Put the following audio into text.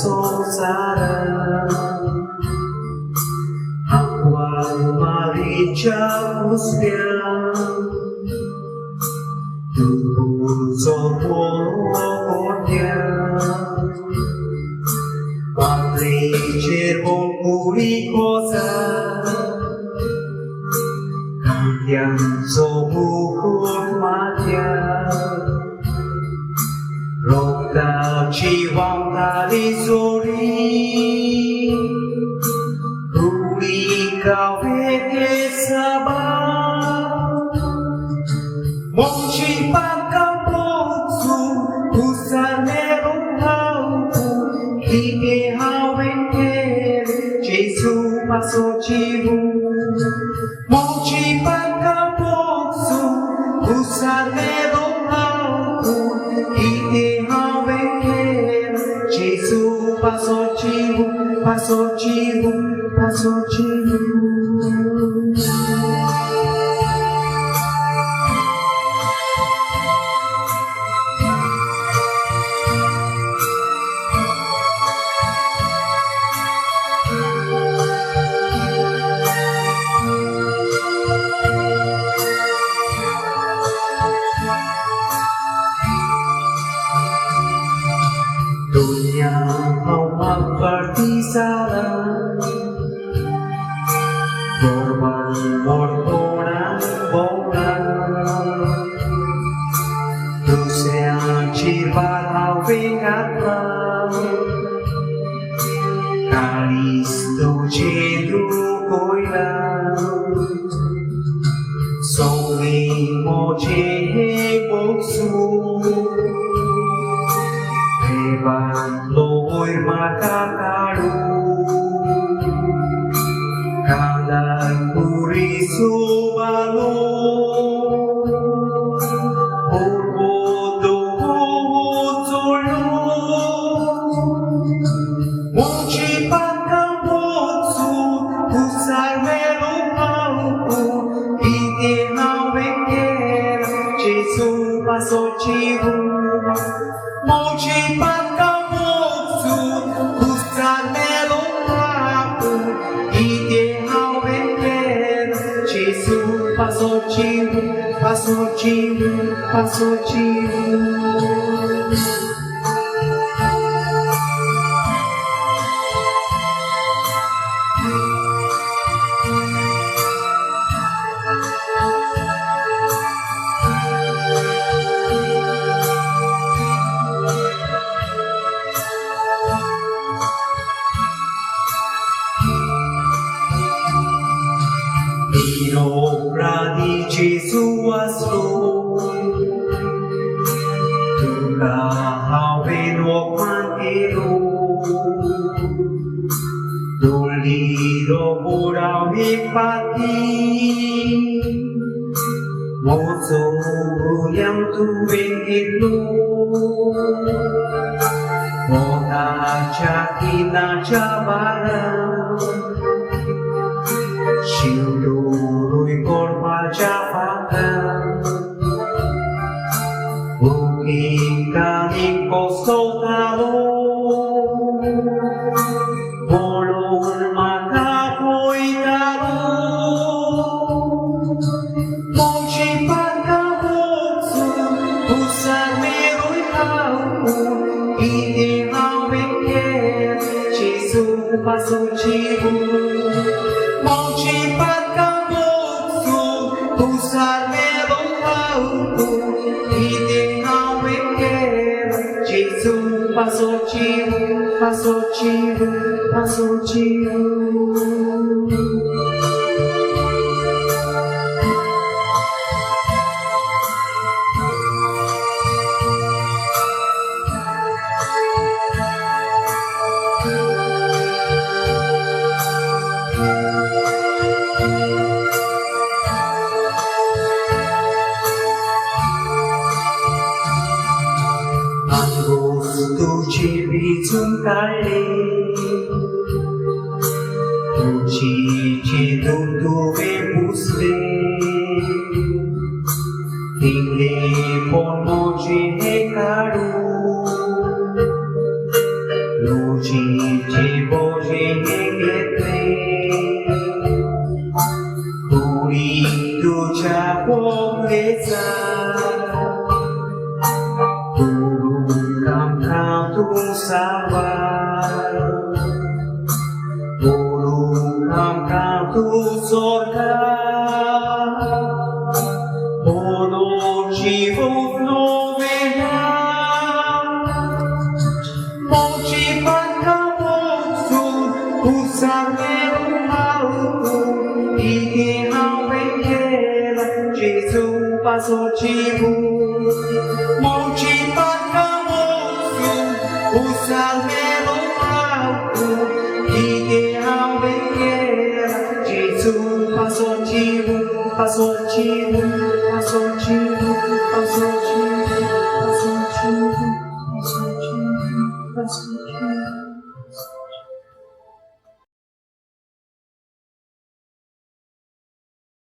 Sara Aqua Maricha Uspia Tu Soponia Patrice Bonpuricosa Yang Sobuhut Matia Roda Chivang Talisori Ruli Kavete Sabah Monchi Pakaposu Usanero Haupu Hige Haweke Jesu Pasochivu Monchi Pakaposu Usanero Haupu Hige Haweke Jesu Pasochivu Pasochivu Pasochivu Dunia Allah bertisalah Korban berborang-borang Dosa cibat awengatlah Kalisto jedu koilah Songi moje boksu Hebat lôi makakaru Kalan puri subalo Obodo hozolo Mochi pakambotsu Usar melo paupu Ite hawekera Jesu pasochivu Mochi Pakamosu, Usar Melo Papu, Ide Haweken, Jesu Pasochivu, Pasochivu, Pasochivu. Obra di Gesù aslo Tuka haveno quantero Doliro ora mi pati Mozo yang tu vengitlo Mona chakina chabara Shindurui korma japaka Ukikani kosotaro Bolon makapoitaro Mochi pakabotsu Usar meroi kaupu Ide haweke Jesu pasochivu Mochi pakambotsu, usar melo paupu, ide hawekera, Jesu pasochivu, pasochivu, pasochivu. Tu ci risultare Tu ci dove busque Tingli ponoci e caru Luci Angka tu sorga Ono jivu novena Moji panka moksu Usar meru hauku Ike hau bekela Jesu paso jivu Moji panka moksu Usar meru hauku Ike hau bekela Jesu paso jivu